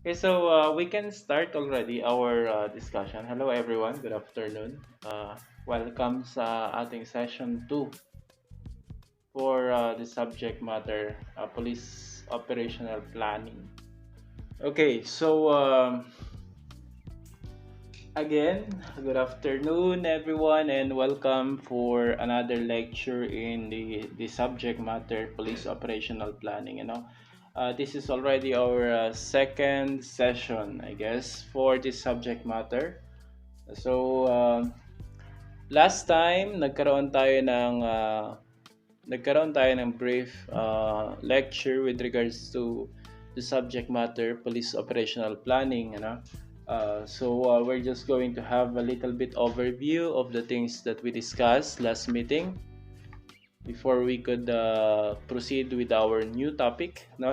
Okay, so we can start already our discussion. Hello everyone, good afternoon. Welcome sa ating session 2 for the subject matter, police operational planning. Okay, so again, good afternoon everyone and welcome for another lecture in the subject matter, police operational planning, This is already our second session, I guess, for this subject matter. So, last time nagkaroon tayo ng brief lecture with regards to the subject matter, police operational planning, we're just going to have a little bit overview of the things that we discussed last meeting before we could proceed with our new topic, no?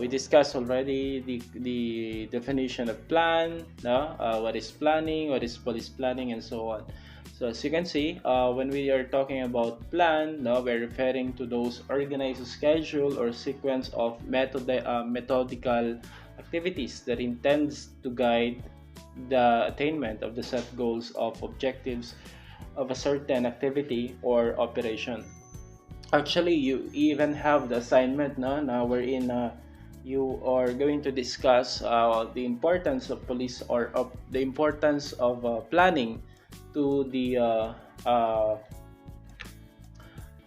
We discussed already the definition of plan, no? What is planning, what is police planning, and so on. So as you can see, when we are talking about plan, no, we're referring to those organized schedule or sequence of methodical activities that intends to guide the attainment of the set goals of objectives of a certain activity or operation. Actually, you even have the assignment, no? Now wherein you are going to discuss the importance of police or of the importance of planning to the uh, uh,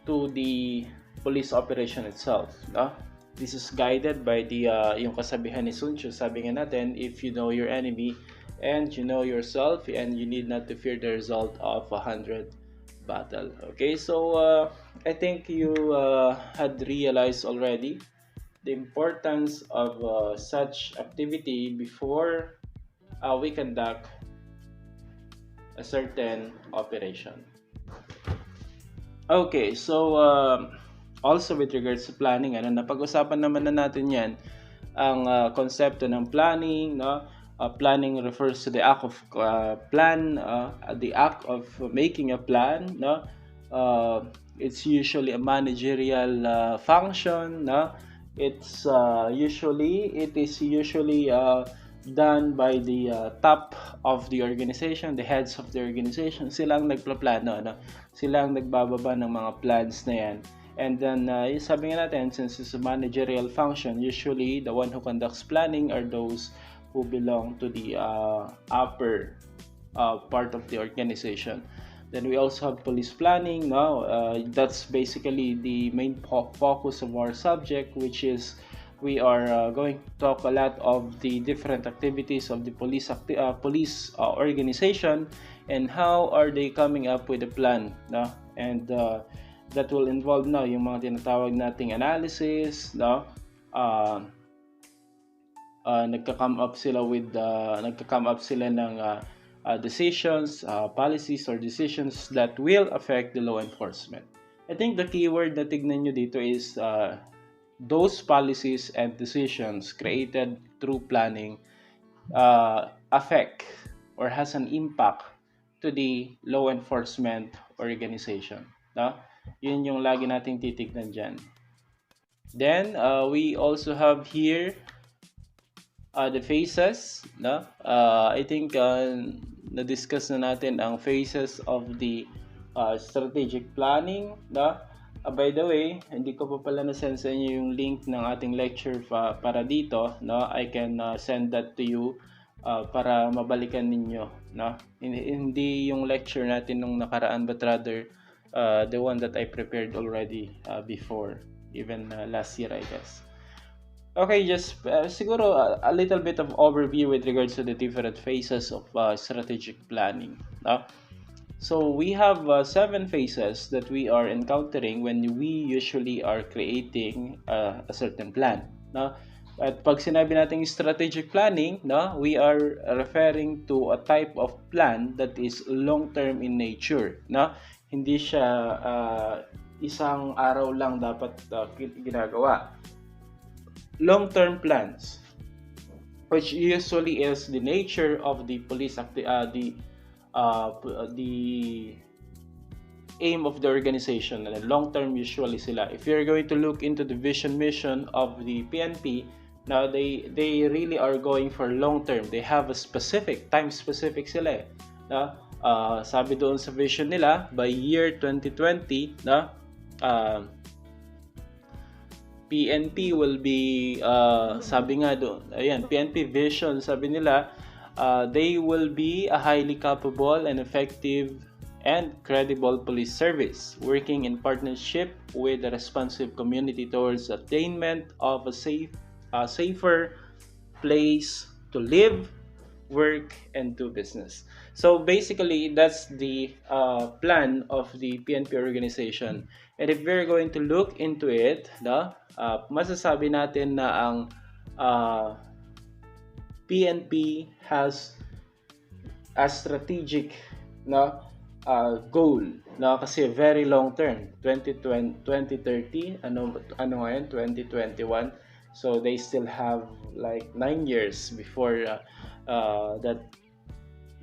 to the police operation itself, no? This is guided by the yung kasabihan ni Sun Tzu. Sabi nga natin, if you know your enemy and you know yourself, and you need not to fear the result of 100 battle. Okay, so I think you had realized already the importance of such activity before we conduct a certain operation. Okay, so also with regards to planning, napag-usapan naman na natin 'yan, ang konsepto ng planning, no? Planning refers to the act of the act of making a plan, no? It's usually a managerial function, no? It is usually done by the top of the organization, the heads of the organization. Sila ang nagplaplano, no? Sila ang nagbababa ng mga plans na yan. And then, yung sabi nga natin, since it's a managerial function, usually the one who conducts planning are those who belong to the upper part of the organization. Then we also have police planning. No, that's basically the main focus of our subject, which is we are going to talk a lot of the different activities of the police organization and how are they coming up with a plan, no? And that will involve now yung mga tinatawag nating analysis, no? uh, nagka-come up sila ng decisions, policies or decisions that will affect the law enforcement. I think the keyword na tignan nyo dito is those policies and decisions created through planning affect or has an impact to the law enforcement organization, no? Yun yung lagi nating titignan dyan. Then we also have here the phases, no? I think na-discuss na natin ang phases of the strategic planning, no? By the way, hindi ko pa pala na-send sa inyo yung link ng ating lecture para dito, no? I can send that to you para mabalikan ninyo, no? Hindi yung lecture natin nung nakaraan, but rather the one that I prepared already before, even last year, I guess. Okay, just siguro a little bit of overview with regards to the different phases of strategic planning. No? So we have 7 phases that we are encountering when we usually are creating a certain plan. No? At pag sinabi nating strategic planning, no, we are referring to a type of plan that is long-term in nature. No? Hindi siya isang araw lang dapat ginagawa. Long-term plans, which usually is the nature of the the aim of the organization, and long-term usually sila. If you're going to look into the vision mission of the PNP, Now they really are going for long term. They have a specific time specific sila eh. Na sabi doon sa vision nila by year 2020 na uh, PNP will be sabi nga doon, ayan, PNP vision, sabi nila, they will be a highly capable and effective and credible police service working in partnership with the responsive community towards attainment of a safer place to live, work, and do business. So basically, that's the plan of the PNP organization. And if we're going to look into it, masasabi natin na ang uh, PNP has a strategic na goal na kasi very long term 2030 ano ngayon 2021, so they still have like 9 years before that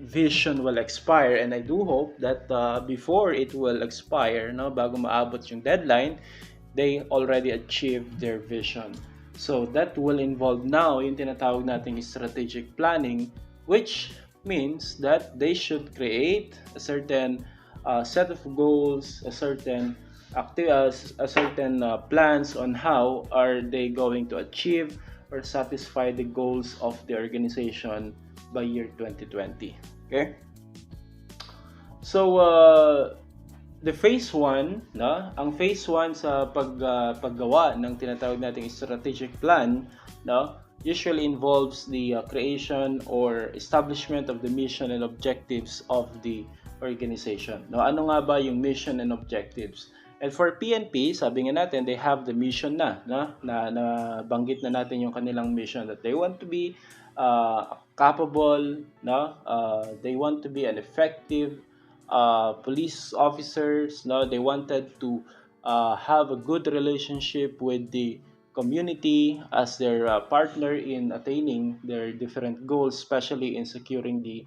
vision will expire, and I do hope that before it will expire, no, bago maabot yung deadline, they already achieved their vision. So that will involve now yung tinatawag nating strategic planning, which means that they should create a certain set of goals, a certain plans on how are they going to achieve or satisfy the goals of the organization by year 2020. Okay? So, the phase 1, no? Ang phase 1 sa paggawa ng tinatawag nating strategic plan, no? Usually involves the creation or establishment of the mission and objectives of the organization. No, ano nga ba yung mission and objectives? And for PNP, sabi nga natin, they have the mission na, no? Na banggit na natin yung kanilang mission, that they want to be capable, no? They want to be an effective police officers, no? They wanted to have a good relationship with the community as their partner in attaining their different goals, especially in securing the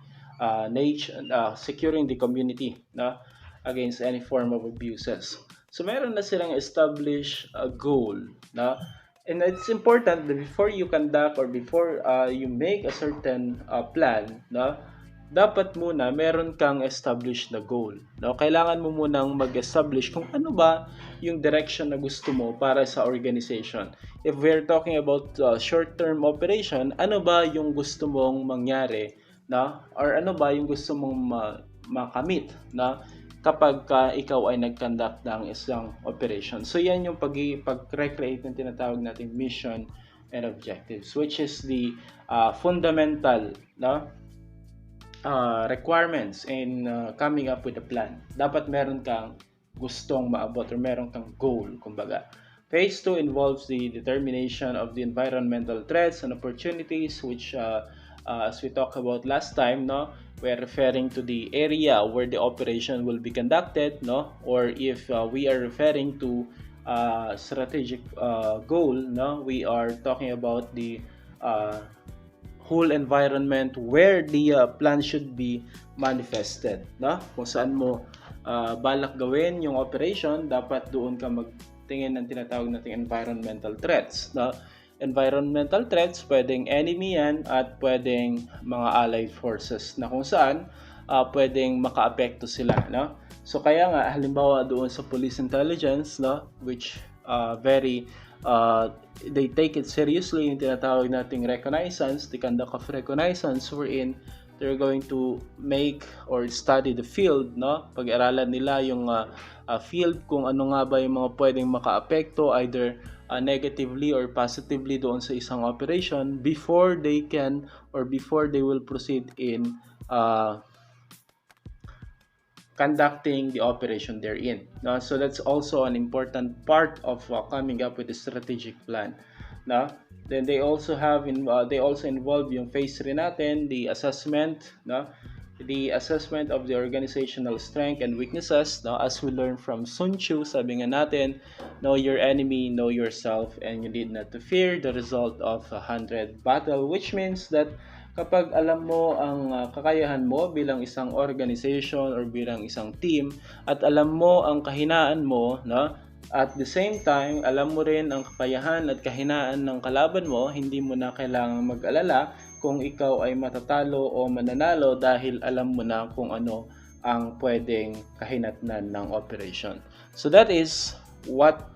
securing the community, no, against any form of abuses. So meron na silang established goal, no? And it's important that before you conduct or before you make a certain plan, no, dapat muna meron kang established na goal. No? Kailangan mo munang mag-establish kung ano ba yung direction na gusto mo para sa organization. If we're talking about short-term operation, ano ba yung gusto mong mangyari, no? Or ano ba yung gusto mong makamit, no? Kapag ikaw ay nag-conduct ng isang operation. So yan yung pag-recreate ng tinatawag nating mission and objectives, which is the fundamental, no, requirements in coming up with a plan. Dapat meron kang gustong maabot or meron kang goal, kumbaga. Phase 2 involves the determination of the environmental threats and opportunities, which as we talked about last time, no, we're referring to the area where the operation will be conducted, no, or if we are referring to strategic goal, no, we are talking about the whole environment where the plan should be manifested, no? Kung saan mo balak gawin yung operation, dapat doon ka magtingin ng tinatawag nating environmental threats, no? Environmental threats, pwedeng enemy yan at pwedeng mga allied forces na kung saan pwedeng makaapekto sila, no? So kaya nga halimbawa doon sa police intelligence, no, which very they take it seriously yung tinatawag nating reconnaissance, the conduct of reconnaissance, wherein they're going to make or study the field, no? Pag-aralan nila yung field, kung ano nga ba yung mga pwedeng makaapekto either negatively or positively doon sa isang operation before they can or before they will proceed in conducting the operation they're in. No? So that's also an important part of coming up with a strategic plan. No? Then they also have they also involve yung phase 3 natin, the assessment, no? The assessment of the organizational strength and weaknesses, no? As we learn from Sun Tzu, sabi nga natin, know your enemy, know yourself, and you need not to fear the result of 100 battle, which means that kapag alam mo ang kakayahan mo bilang isang organization or bilang isang team at alam mo ang kahinaan mo, no, At the same time, alam mo rin ang kakayahan at kahinaan ng kalaban mo, hindi mo na kailangang mag-alala kung ikaw ay matatalo o mananalo dahil alam mo na kung ano ang pwedeng kahinatnan ng operation. So that is what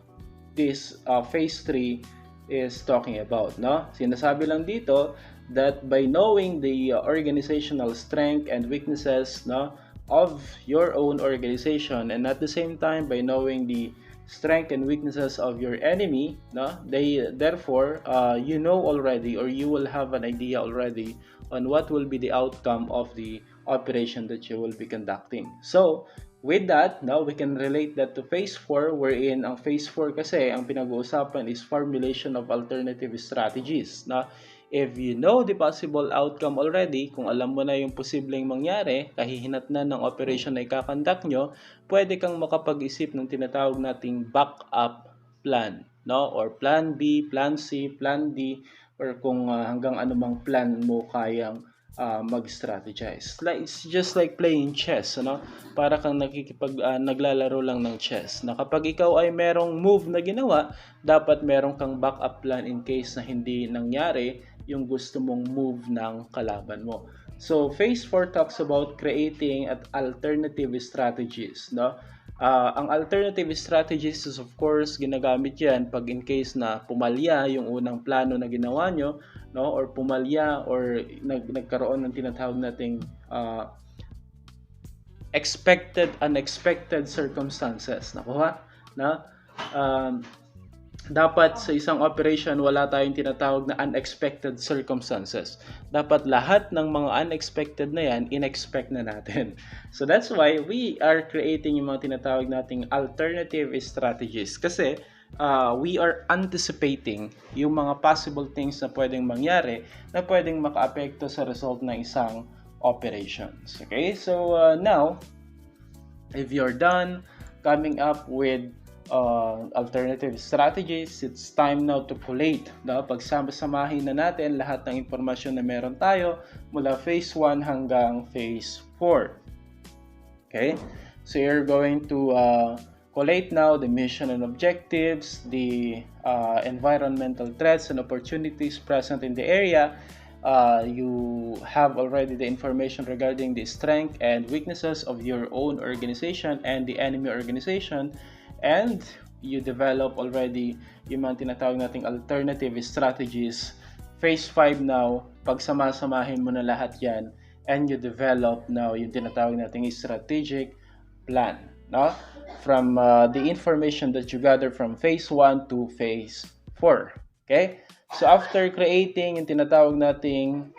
this phase 3 is talking about, no? Sinasabi lang dito that by knowing the organizational strength and weaknesses, no, of your own organization, and at the same time by knowing the strength and weaknesses of your enemy, no, they therefore you know already, or you will have an idea already on what will be the outcome of the operation that you will be conducting. So with that, now we can relate that to phase 4, wherein ang phase 4 kasi ang pinag-uusapan is formulation of alternative strategies. Na if you know the possible outcome already, kung alam mo na yung posibleng mangyari, kahihinatnan ng operation na ikakandak nyo, pwede kang makapag-isip ng tinatawag nating backup plan, no? Or plan B, plan C, plan D, or kung hanggang anumang plan mo kayang mag-strategize. Like, it's just like playing chess, ano? Para kang naglalaro lang ng chess. Na kapag ikaw ay merong move na ginawa, dapat meron kang backup plan in case na hindi nangyari yung gusto mong move ng kalaban mo. So, phase 4 talks about creating alternative strategies, no? Ang alternative strategies is of course ginagamit yan pag in case na pumalya yung unang plano na ginawa nyo, no, or pumalya or nagkaroon ng tinatawag nating expected unexpected circumstances, nakuha na um, dapat sa isang operation wala tayong tinatawag na unexpected circumstances. Dapat lahat ng mga unexpected na yan, inexpect na natin. So that's why we are creating yung mga tinatawag nating alternative strategies. Kasi we are anticipating yung mga possible things na pwedeng mangyari na pwedeng makaapekto sa result ng isang operations. Okay? So now, if you're done coming up with alternative strategies, it's time now to collate. No? Pagsama-samahin na natin lahat ng impormasyon na meron tayo mula phase 1 hanggang phase 4. Okay? So you're going to collate now the mission and objectives, the environmental threats and opportunities present in the area. You have already the information regarding the strength and weaknesses of your own organization and the enemy organization, and you develop already yung mga tinatawag nating alternative strategies. Phase 5 now, pagsama-samahin mo na lahat yan, and you develop now yung tinatawag nating strategic plan, no? From the information that you gather from phase 1 to phase 4. Okay? So after creating yung tinatawag nating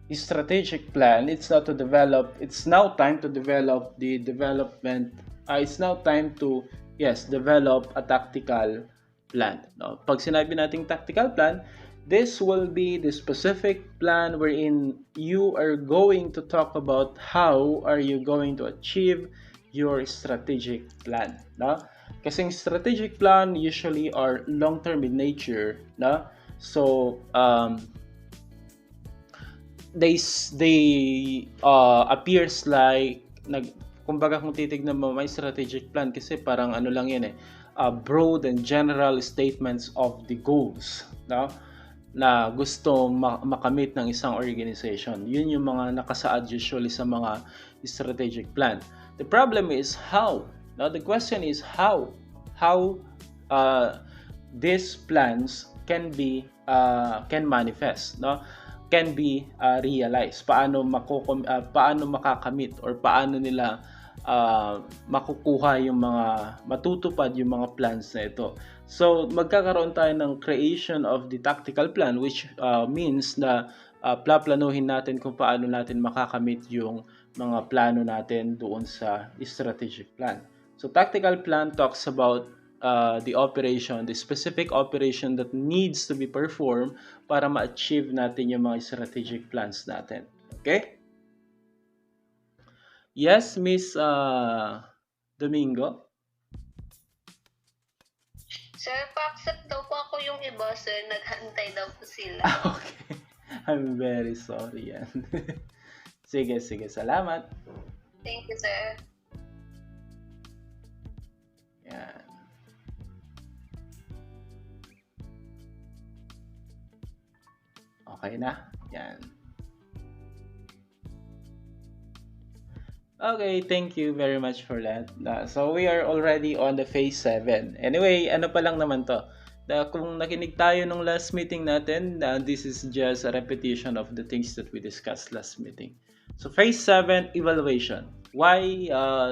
strategic plan, it's now time to develop the development, it's now time to develop a tactical plan, no? Pag sinabi nating tactical plan, this will be the specific plan wherein you are going to talk about how are you going to achieve your strategic plan, no? Kasi strategic plan usually are long-term in nature, no? So they appears like kumbaga kung titignan mo may strategic plan kasi parang ano lang yan broad and general statements of the goals, no, na gusto makamit ng isang organization. Yun yung mga nakasaad usually sa mga strategic plan. The problem is how. Now the question is how these plans can manifest, no? Can be realized. Paano makakamit or paano nila makukuha yung mga matutupad yung mga plans na ito. So magkakaroon tayo ng creation of the tactical plan, which means na plaplanuhin natin kung paano natin makakamit yung mga plano natin doon sa strategic plan. So tactical plan talks about the specific operation that needs to be performed para ma-achieve natin yung mga strategic plans natin. Okay? Yes, Miss Domingo? Sir, pa-accept daw po ako yung iba, sir. Naghantay daw po sila. Okay. I'm very sorry yan. Sige. Salamat. Thank you, sir. Yan. Okay na? Yan. Okay, thank you very much for that. So we are already on the phase 7. Anyway, ano pa lang naman to. Kung nakinig tayo nung last meeting natin, this is just a repetition of the things that we discussed last meeting. So phase 7, evaluation. Why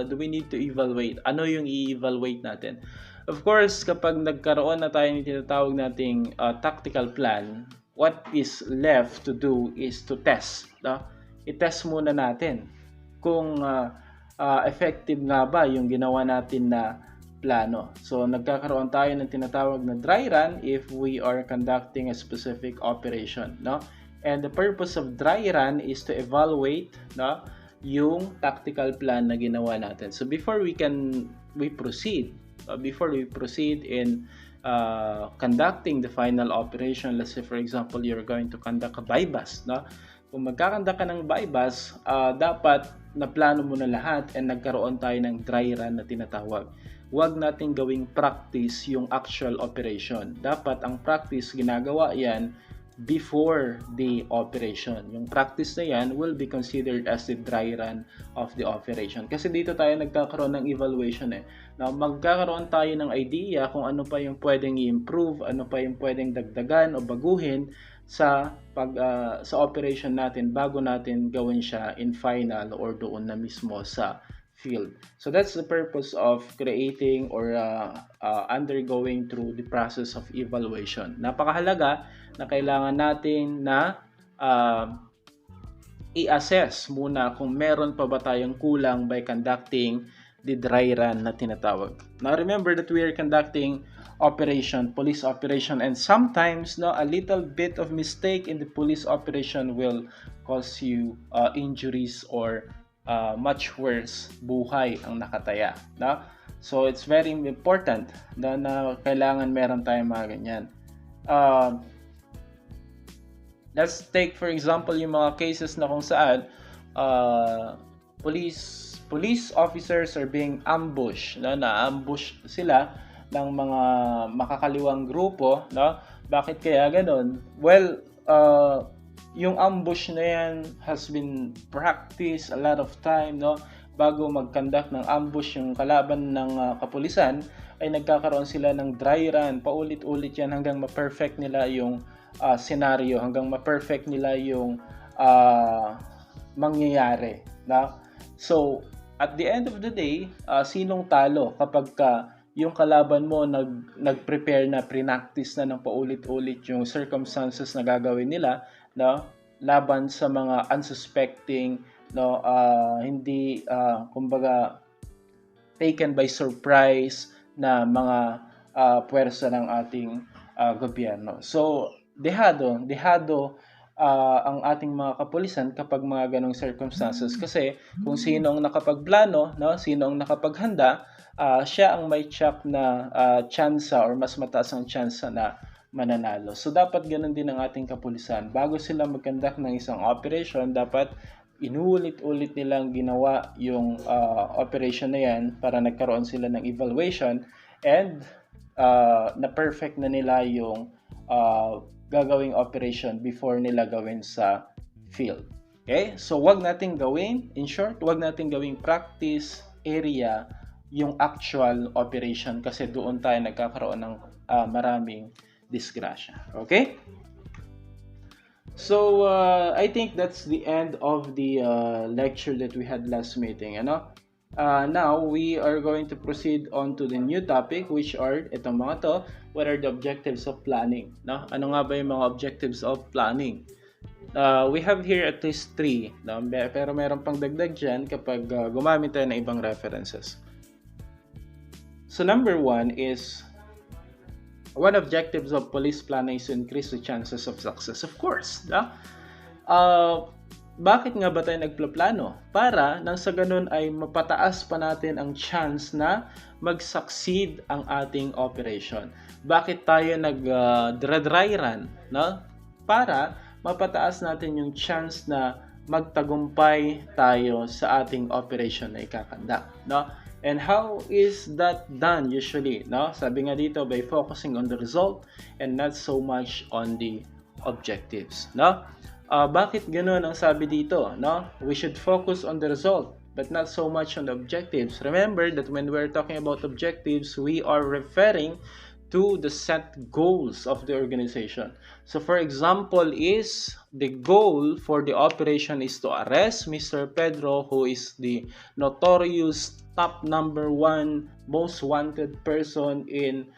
do we need to evaluate? Ano yung i-evaluate natin? Of course, kapag nagkaroon na tayo ng tinatawag nating tactical plan, what is left to do is to test. I-test muna natin kung effective nga ba yung ginawa natin na plano. So, nagkakaroon tayo ng tinatawag na dry run if we are conducting a specific operation, no? And the purpose of dry run is to evaluate, no, yung tactical plan na ginawa natin. So, before we proceed in conducting the final operation, let's say for example, you're going to conduct a bypass, no? Kung magkakanda ka ng bypass, dapat na plano mo na lahat and nagkaroon tayo ng dry run na tinatawag. Huwag nating gawing practice yung actual operation. Dapat ang practice ginagawa yan before the operation. Yung practice na yan will be considered as the dry run of the operation. Kasi dito tayo nagkakaroon ng evaluation eh. Now, magkakaroon tayo ng idea kung ano pa yung pwedeng i-improve, ano pa yung pwedeng dagdagan o baguhin sa operation natin bago natin gawin siya in final or doon na mismo sa field. So that's the purpose of creating or undergoing through the process of evaluation. Napakahalaga na kailangan natin na i-assess muna kung meron pa ba tayong kulang by conducting the dry run na tinatawag. Now remember that we are conducting police operation, and sometimes a little bit of mistake in the police operation will cause you injuries or much worse, buhay ang nakataya, no? So it's very important na kailangan meron tayong mga ganyan. Let's take for example yung mga cases na kung saan police officers are being ambushed, no? Na-ambush sila ng mga makakaliwang grupo, no? Bakit kaya ganoon? Well, yung ambush na yan has been practiced a lot of time, no? Bago mag-conduct ng ambush yung kalaban ng kapulisan, ay nagkakaroon sila ng dry run. Paulit-ulit yan hanggang ma-perfect nila yung scenario, hanggang ma-perfect nila yung mangyayari, no? So, at the end of the day, sinong talo kapag yung kalaban mo nag-prepare na, pre-practice na ng paulit-ulit yung circumstances na gagawin nila, no, laban sa mga unsuspecting, no, hindi kumbaga taken by surprise na mga puwersa ng ating gobyerno. So dehado ang ating mga kapulisan kapag mga ganong circumstances, kasi kung sino ang nakapagplano, no, sino ang nakapaghanda, siya ang may tsak na tsansa or mas mataas ang tsansa na mananalo. So dapat ganun din ang ating kapulisan. Bago sila mag-conduct ng isang operation, dapat inuulit-ulit nilang ginawa yung operation na yan para nagkaroon sila ng evaluation and na-perfect na nila yung gagawing operation before nila gawin sa field. Okay? So wag nating gawin, in short, wag nating gawing practice area yung actual operation, kasi doon tayo nagkakaroon ng maraming disgrasya. Okay? So, I think that's the end of the lecture that we had last meeting. Now, we are going to proceed on to the new topic, which are, itong mga to, what are the objectives of planning? No? Ano nga ba yung mga objectives of planning? We have here at least 3, no? Pero meron pang dagdag dyan kapag gumamit tayo ng ibang references. So number 1 is, one objectives of police planning is to increase the chances of success. Of course, no? Bakit nga ba tayo nagplaplano? Para nang sa ganun ay mapataas pa natin ang chance na mag-succeed ang ating operation. Bakit tayo nag-dry run? No? Para mapataas natin yung chance na magtagumpay tayo sa ating operation na ikakandak. No? And how is that done usually? No? Sabi nga dito, by focusing on the result and not so much on the objectives. No? Bakit ganoon ang sabi dito? No? We should focus on the result but not so much on the objectives. Remember that when we're talking about objectives, we are referring to the set goals of the organization. So for example, is the goal for the operation is to arrest Mr. Pedro, who is the notorious top number one most wanted person in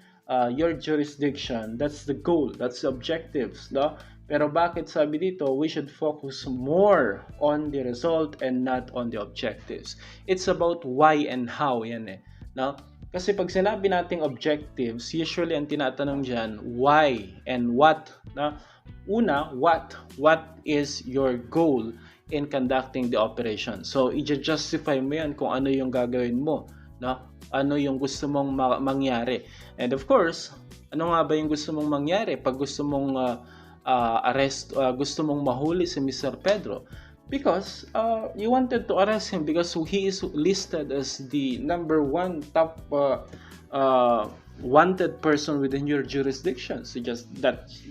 your jurisdiction. That's the goal. That's the objectives. No? Pero bakit sabi dito, we should focus more on the result and not on the objectives. It's about why and how yan eh. No? Kasi pag sinabi nating objectives, usually ang tinatanong dyan, why and what. No? Una, what? What is your goal in conducting the operation? So, i-justify mo yan kung ano yung gagawin mo. No? Ano yung gusto mong mangyari. And of course, ano nga ba yung gusto mong mangyari? Pag gusto mong gusto mong mahuli si Mr. Pedro, because you wanted to arrest him because he is listed as the number one top wanted person within your jurisdiction. So just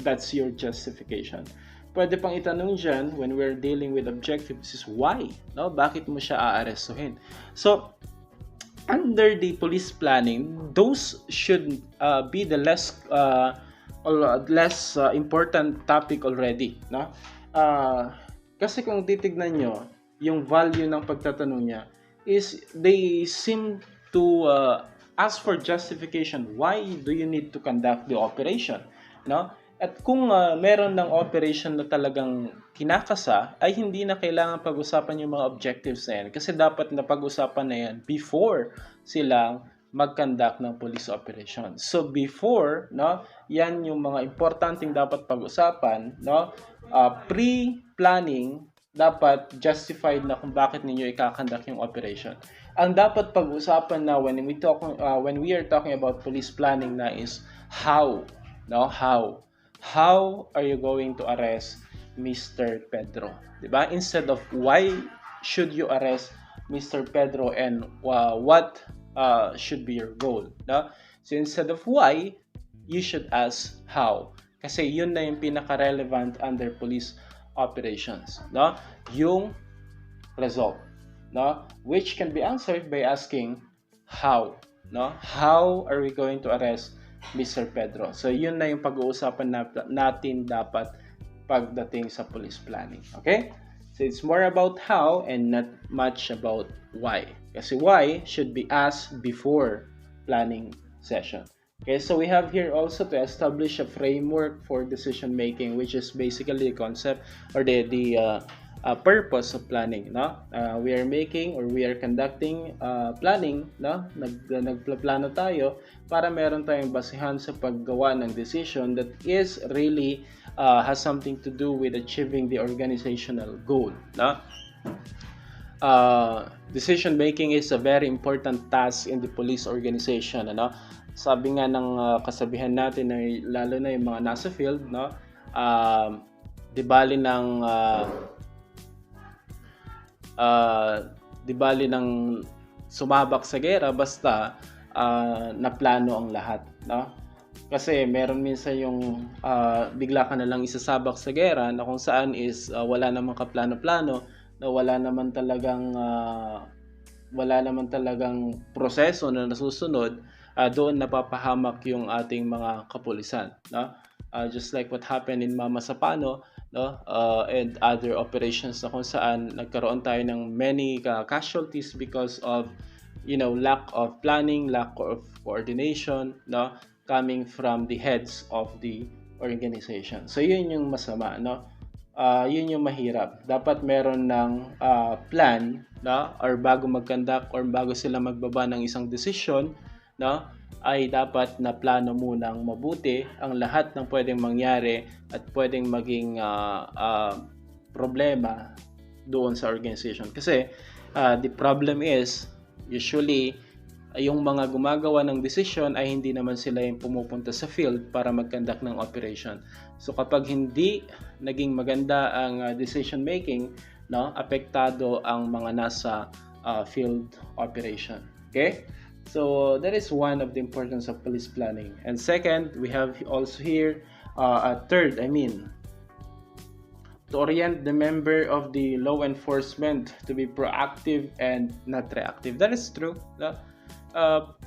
that's your justification. Pwede pang itanong dyan when we're dealing with objectives is why, no? Bakit mo siya aarestuhin? So under the police planning, those should be the less important topic already, no? Kasi kung titignan nyo, yung value ng pagtatanong niya is they seem to ask for justification. Why do you need to conduct the operation, no? At kung meron ng operation na talagang kinakasa, ay hindi na kailangan pag-usapan yung mga objectives na yan. Kasi dapat na pag-usapan na yan before silang mag-conduct ng police operation. So before, no, yan yung mga importanteng dapat pag-usapan, no? Pre-planning, dapat justified na kung bakit ninyo i-conduct yung operation. Ang dapat pag-usapan na when we are talking about police planning na is how, no? How are you going to arrest Mr. Pedro? Diba? Instead of why should you arrest Mr. Pedro and what should be your goal, no? So instead of why, you should ask how. Kasi yun na yung pinaka-relevant under police operations, no? Yung result, no? Which can be answered by asking how, no? How are we going to arrest Mr. Pedro? So yun na yung pag-uusapan natin dapat pagdating sa police planning, okay? So it's more about how and not much about why. Kasi why should be asked before planning session. Okay, so we have here also to establish a framework for decision making, which is basically the concept or the purpose of planning. No, we are conducting planning. No, nagplano tayo para meron tayong basihan sa paggawa ng decision that is really has something to do with achieving the organizational goal. No? Decision making is a very important task in the police organization. Ano? Sabi nga ng kasabihan natin na lalo na yung mga nasa field, no? Di bali ng sumabak sa gera basta naplano ang lahat, no? Kasi meron minsan yung bigla ka na lang isasabak sa gera na kung saan is wala namang kaplano-plano, na wala naman talagang proseso na nasusunod, doon napapahamak yung ating mga kapulisan, no? Just like what happened in Mama Sapano, no? And other operations na kung saan nagkaroon tayo ng many casualties because of lack of planning, lack of coordination, no? Coming from the heads of the organization. So yun yung masama, no? Yun yung mahirap. Dapat meron ng plan, no? Or bago mag-conduct or bago sila magbaba ng isang desisyon, no? Ay dapat na plano munang mabuti ang lahat ng pwedeng mangyari at pwedeng maging problema doon sa organization. Kasi the problem is usually yung mga gumagawa ng decision ay hindi naman sila yung pumupunta sa field para mag-conduct ng operation. So kapag hindi naging maganda ang decision making, no, apektado ang mga nasa field operation. Okay? So that is one of the importance of police planning. And second, we have also here a third, to orient the member of the law enforcement to be proactive and not reactive. That is true.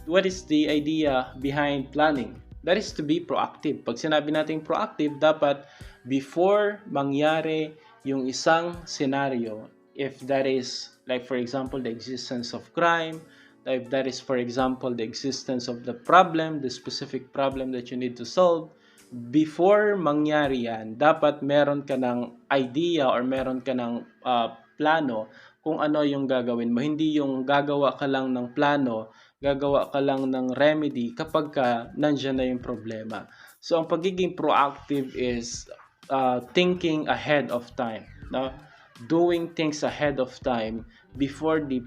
What is the idea behind planning? That is to be proactive. Pag sinabi natin proactive, dapat before mangyari yung isang scenario, if that is, like for example, the existence of crime, if that is, for example, the existence of the problem, the specific problem that you need to solve, before mangyari yan, dapat meron ka ng idea or meron ka ng plano kung ano yung gagawin mo. Hindi yung gagawa ka lang ng plano, gagawa ka lang ng remedy kapag ka nandyan na yung problema. So, ang pagiging proactive is thinking ahead of time. No? Doing things ahead of time before the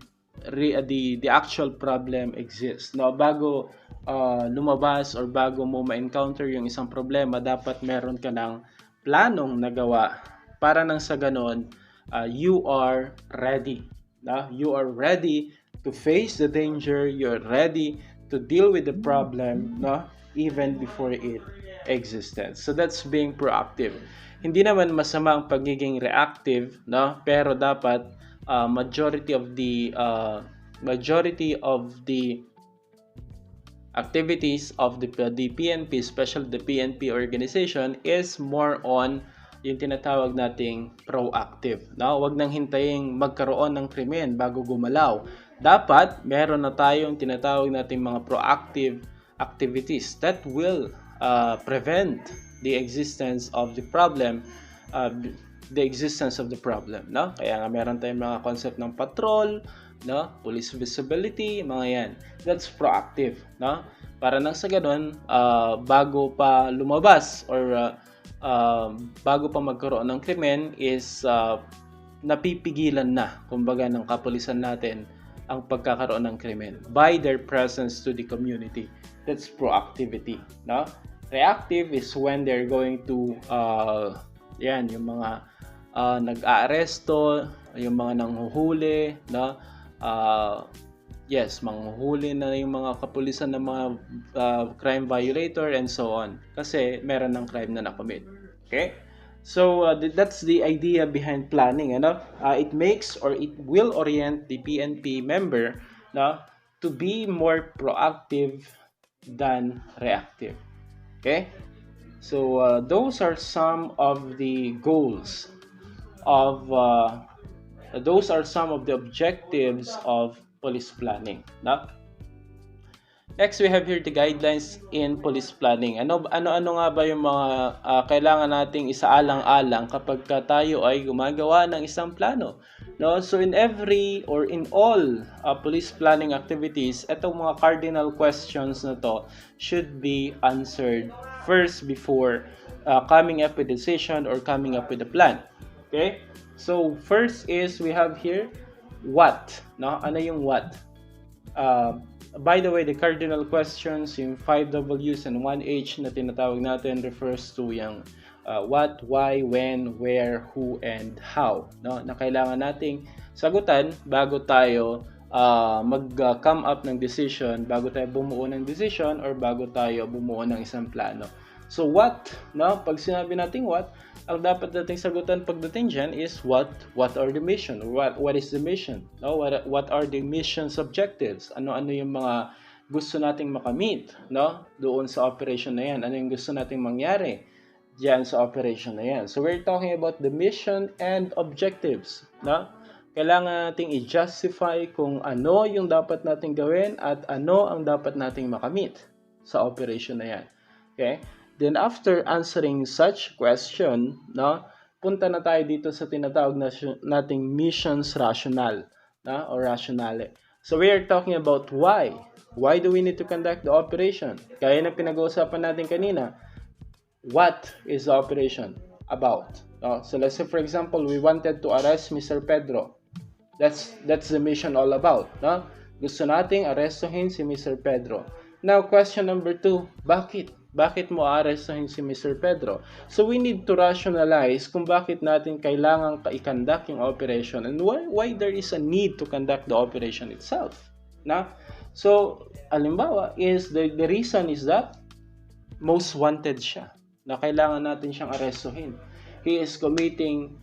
actual problem exists. No? Bago lumabas or bago mo ma-encounter yung isang problema, dapat meron ka ng planong nagawa para nang sa ganon, you are ready. No? You are ready to face the danger, you're ready to deal with the problem, no? Even before it existed. So that's being proactive. Hindi naman masama ang pagiging reactive, no? Pero dapat majority of the activities of the PNP, especially the PNP organization, is more on yung tinatawag nating proactive. No? Huwag nang hintayin magkaroon ng krimen bago gumalaw. Dapat meron na tayong tinatawag nating mga proactive activities that will prevent the existence of the problem, no? Kaya nga meron tayong mga concept ng patrol, no? Police visibility, mga yan. That's proactive, no? Para nang sa ganun, bago pa lumabas or bago pa magkaroon ng krimen is napipigilan na, kumbaga, ng kapulisan natin ang pagkakaroon ng krimen by their presence to the community. That's proactivity, no? Reactive is when they're going to yung mga nag-aaresto, yung mga nanghuhuli, no? Manghuhuli na yung mga kapulisan ng mga crime violator and so on. Kasi meron ng crime na nakomit. Okay? So, that's the idea behind planning. It makes or it will orient the PNP member, no, to be more proactive than reactive. Okay? So, those are some of the goals of those are some of the objectives of police planning. No? Next, we have here the guidelines in police planning. Ano nga ba yung mga kailangan nating isaalang-alang kapag tayo ay gumagawa ng isang plano? No? So in every or in all police planning activities, itong mga cardinal questions na to should be answered first before coming up with a decision or coming up with a plan. Okay? So first is we have here what, no? Ano yung what? By the way, the cardinal questions, yung 5 W's and 1 H na tinatawag natin refers to yung what, why, when, where, who, and how, no? Na kailangan nating sagutan bago tayo mag-come up ng decision, bago tayo bumuo ng decision, or bago tayo bumuo ng isang plano. So what, no? Pag sinabi natin what, ang dapat nating sagutan pagdating dyan is what are the mission? What is the mission? No? What are the mission's objectives? Ano yung mga gusto nating makamit, no? Doon sa operation na yan. Ano yung gusto nating mangyari diyan sa operation na yan? So we're talking about the mission and objectives, no? Kailangan nating i-justify kung ano yung dapat nating gawin at ano ang dapat nating makamit sa operation na yan. Okay? Then after answering such question, no, punta na tayo dito sa tinatawag nating missions rational, no, or rationale. So we are talking about why. Why do we need to conduct the operation? Kaya na pinag-uusapan natin kanina. What is the operation about? No? So let's say for example, we wanted to arrest Mr. Pedro. That's the mission all about, no? Gusto nating arestuhin si Mr. Pedro. Now, question number 2, bakit? Bakit mo arestuhin si Mr. Pedro? So we need to rationalize kung bakit natin kailangan i-conduct yung operation and why there is a need to conduct the operation itself. Na? So, alimbawa is the reason is that most wanted siya na kailangan natin siyang arestuhin. He is committing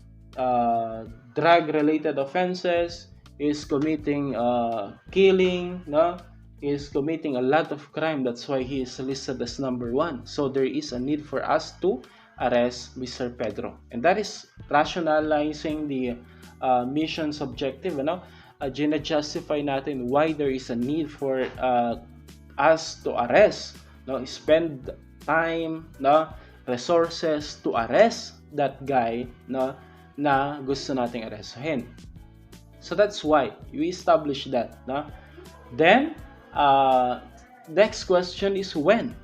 drug-related offenses, he is committing killing, no? He is committing a lot of crime. That's why he is listed as number one. So there is a need for us to arrest Mr. Pedro. And that is rationalizing the mission's objective, ano? Gina-justify natin why there is a need for us to arrest, no? Spend time, no? Resources to arrest that guy, no? Na gusto nating arrestuhin. So that's why we established that, no? Then next question is when,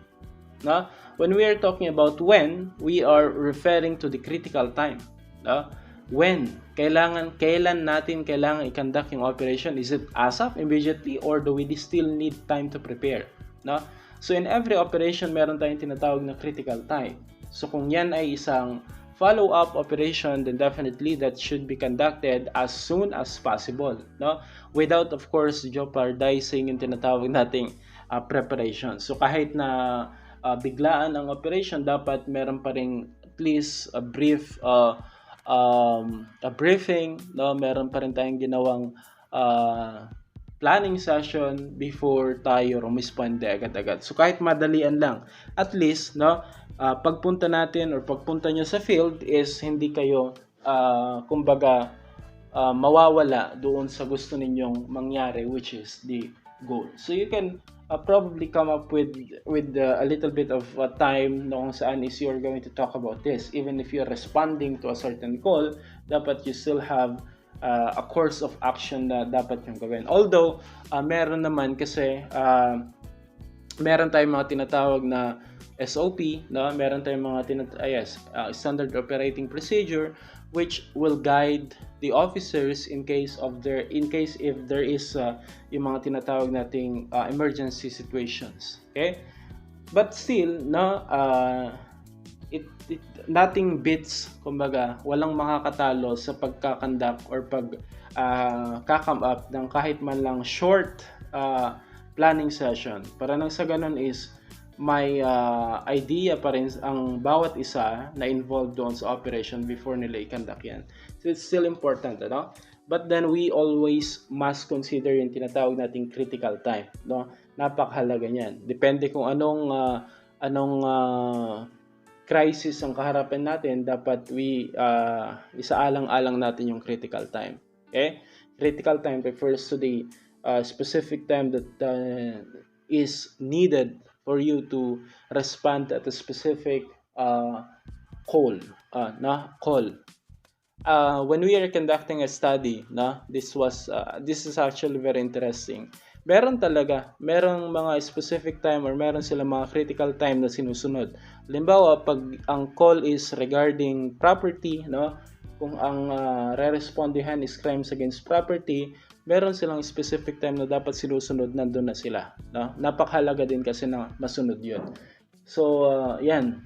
no? When we are talking about when, we are referring to the critical time, no? When kailan natin i-conduct yung operation? Is it ASAP immediately, or do we still need time to prepare, no? So in every operation meron tayong tinatawag na critical time. So kung yan ay isang follow-up operation, then definitely that should be conducted as soon as possible, no? Without, of course, jeopardizing yung tinatawag nating preparation. So kahit na biglaan ang operation, dapat meron pa ring at least a briefing, no? Meron pa rin tayong ginawang planning session before tayo rumisponde agad-agad. So kahit madalian lang, at least, no, pagpunta natin or pagpunta nyo sa field is hindi kayo kumbaga mawawala doon sa gusto ninyong mangyari, which is the goal. So you can probably come up with a little bit of time no, kung saan is you're going to talk about this. Even if you're responding to a certain call, dapat you still have a course of action na dapat yung gawin. Although, meron naman kasi meron tayong mga tinatawag na SOP, no? Meron tayong mga standard operating procedure which will guide the officers in case if there is yung mga tinatawag nating emergency situations. Okay? But still, no, nothing beats, kumbaga, walang makakatalo sa pagkakandak or come up ng kahit man lang short planning session. Para nang sa ganun is may idea pa rin ang bawat isa na involved doon sa operation before nila i-conduct yan. So it's still important, no? But then we always must consider yung tinatawag nating critical time, no? Napakahalaga niyan. Depende kung anong crisis ang kaharapan natin, dapat isaalang-alang natin yung critical time. Okay? Critical time refers to the specific time that is needed for you to respond at a specific call. When we are conducting a study, this is actually very interesting. Merong mga specific time or meron silang mga critical time na sinusunod. Halimbawa, pag ang call is regarding property, no? Kung ang re-respondihan is crimes against property, meron silang specific time na dapat sinusunod, nandun na sila, no? Napakahalaga din kasi na masunod yun. So, yan.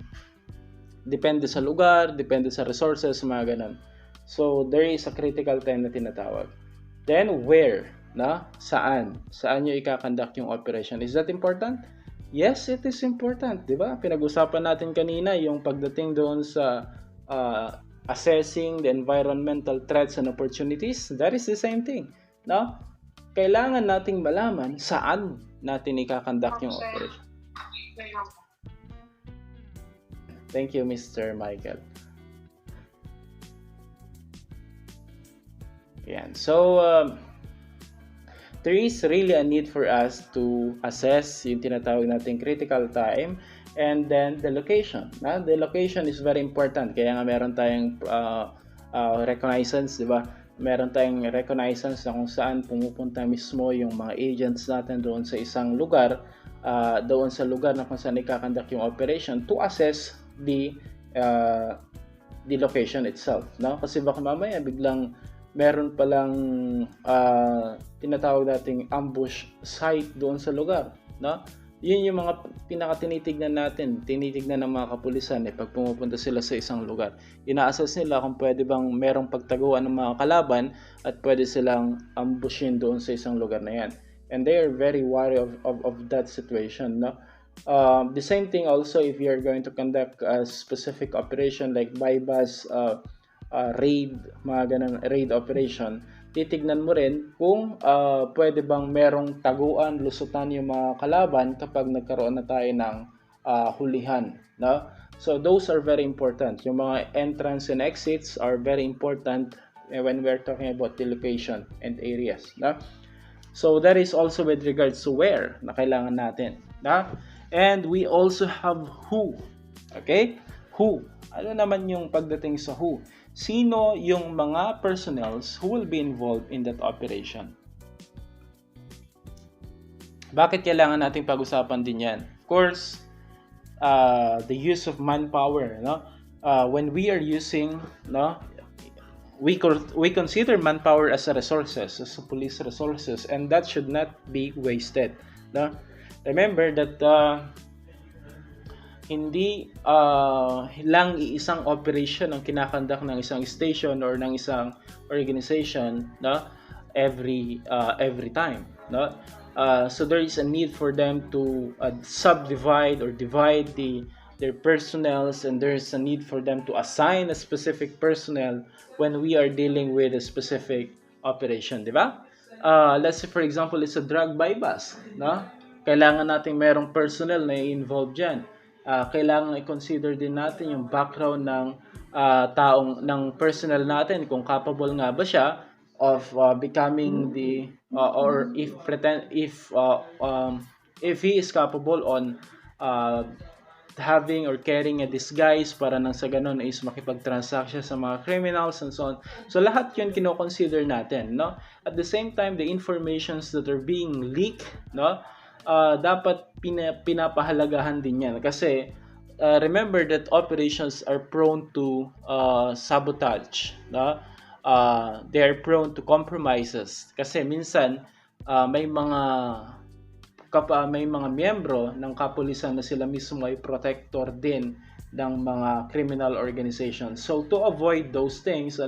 Depende sa lugar, depende sa resources, mga ganun. So, there is a critical time na tinatawag. Then, where? Na? Saan nyo i-conduct yung operation? Is that important? Yes, it is important, di ba? Pinag-usapan natin kanina yung pagdating doon sa assessing the environmental threats and opportunities. That is the same thing, no? Kailangan nating malaman saan natin i-conduct yung operation. Thank you, Mr. Michael. Yan. So, there is really a need for us to assess yung tinatawag nating critical time and then the location. The location is very important. Kaya nga meron tayong reconnaissance, di ba? Meron tayong reconnaissance na kung saan pumupunta mismo yung mga agents natin doon sa isang lugar, doon sa lugar na kung saan i-conduct yung operation to assess the location itself. No? Kasi baka mamaya biglang meron palang tinatawag nating ambush site doon sa lugar, no? Yun yung mga pinaka-tinitignan ng mga kapulisan pag pumupunta sila sa isang lugar. Ina-assess nila kung pwede bang merong pagtaguan ng mga kalaban at pwede silang ambushin doon sa isang lugar na yan. and they are very wary of that situation, no? The same thing also if you're going to conduct a specific operation like bypass, raid, mga ganun, raid operation, titignan mo rin kung pwede bang merong taguan, lusutan yung mga kalaban kapag nagkaroon na tayo ng hulihan, no? So those are very important. Yung mga entrance and exits are very important when we're talking about the location and areas, no? So that is also with regards to where na kailangan natin, no? And we also have who. Okay? Who. Ano naman yung pagdating sa who? Sino yung mga personnels who will be involved in that operation? Bakit kailangan nating pag-usapan din yan? Of course, the use of manpower, no? When we are using, no, we consider manpower as a resources, as a police resources, and that should not be wasted, no? Remember that hindi lang iisang operation ang kinakandak ng isang station or ng isang organization, no, every time, no? So there is a need for them to subdivide or divide their personnels, and there is a need for them to assign a specific personnel when we are dealing with a specific operation, di ba? Let's say for example, it's a drug bypass, no? Kailangan nating merong personnel na i-involve dyan. Kailangan i-consider din natin yung background ng ng personnel natin, kung capable nga ba siya of becoming the or if he is capable on having or carrying a disguise para nang sa ganun is makipag-transaction sa mga criminals and so on. So lahat yun kino-consider natin, no? At the same time, the informations that are being leaked, no, dapat pinapahalagahan din yan kasi remember that operations are prone to sabotage, no? They are prone to compromises kasi minsan may mga miyembro ng kapulisan na sila mismo ay protector din ng mga criminal organizations. So to avoid those things,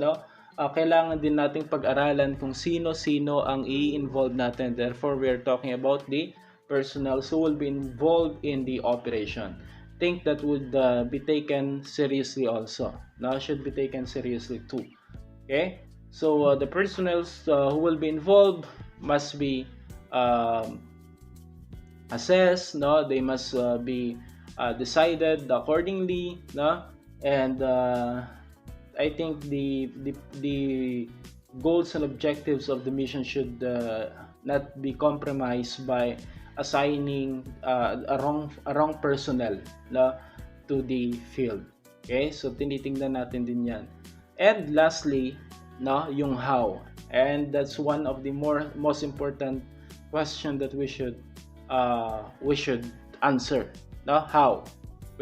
kailangan din nating pag-aralan kung sino-sino ang i-involve natin. Therefore, we are talking about the personnel who will be involved in the operation. Think that would be taken seriously also. Now, should be taken seriously too. Okay? So the personnel who will be involved must be assessed, no? They must be decided accordingly, no? And I think the goals and objectives of the mission should not be compromised by assigning a wrong personnel, no, to the field. Okay? So tinitingnan natin din 'yan. And lastly, no, yung how. And that's one of the most important question that we should answer. No, how?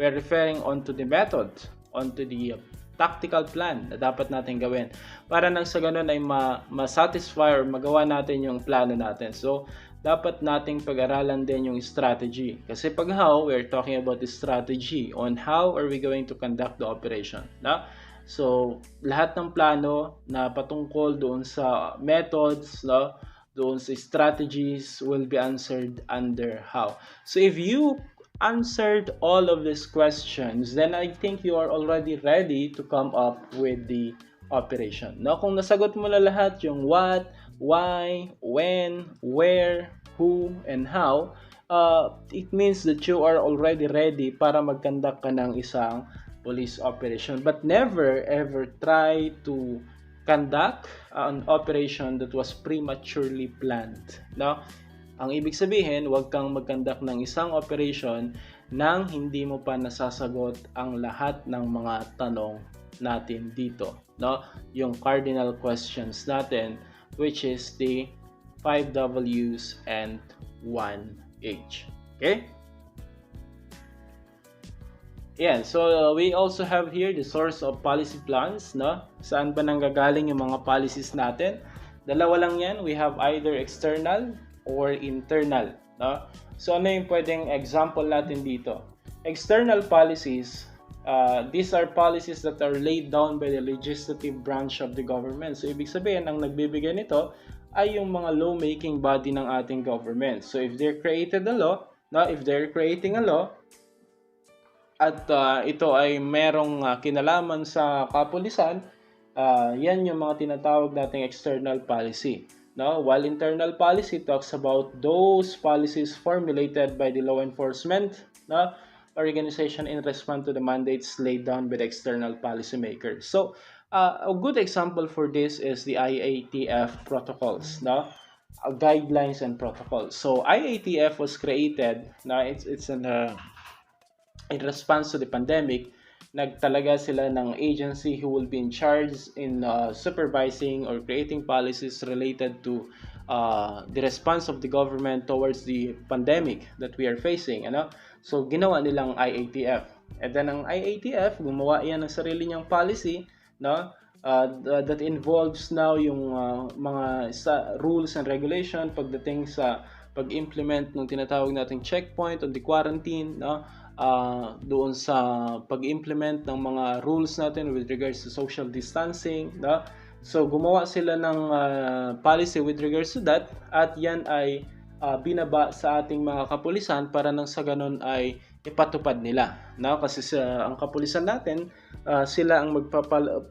We're referring onto the method, onto the tactical plan na dapat natin gawin para nang sa ganun ay ma-satisfy or magawa natin yung plano natin. So, dapat nating pag-aralan din yung strategy. Kasi pag how, we're talking about the strategy on how are we going to conduct the operation. No? So, lahat ng plano na patungkol doon sa methods, no, doon sa strategies will be answered under how. So, if you answered all of these questions, then I think you are already ready to come up with the operation. No? Kung nasagot mo na lahat yung what, why, when, where, who, and how, it means that you are already ready para mag-conduct ka ng isang police operation. But never ever try to conduct an operation that was prematurely planned. No? Ang ibig sabihin, huwag kang mag-conduct ng isang operation nang hindi mo pa nasasagot ang lahat ng mga tanong natin dito. No? Yung cardinal questions natin, which is the 5 W's and 1 H. Okay? Yan. So, we also have here the source of policy plans. No? Saan ba nanggagaling yung mga policies natin? Dalawa lang yan. We have either external or internal, no? So ano yung pwedeng example natin dito? External policies, these are policies that are laid down by the legislative branch of the government. So ibig sabihin, ang nagbibigay nito ay yung mga law-making body ng ating government. So if they're created a law, no, if they're creating a law, at ito ay merong kinalaman sa kapulisan, yan yung mga tinatawag nating external policy. No? While internal policy talks about those policies formulated by the law enforcement, no, organization in response to the mandates laid down by the external policymakers. So, a good example for this is the IATF protocols, no? Guidelines and protocols. So, IATF was created, no, it's an in response to the pandemic, nagtalaga sila ng agency who will be in charge in supervising or creating policies related to the response of the government towards the pandemic that we are facing. Ano? So, ginawa nilang IATF. And then, ang IATF, gumawa yan ng sarili niyang policy, no? That involves now yung mga rules and regulation pagdating sa pag-implement ng tinatawag nating checkpoint on the quarantine, no? Doon sa pag-implement ng mga rules natin with regards to social distancing, no? So gumawa sila ng policy with regards to that, at yan ay binaba sa ating mga kapulisan para nang sa ganun ay ipatupad nila, no? Kasi ang kapulisan natin, sila ang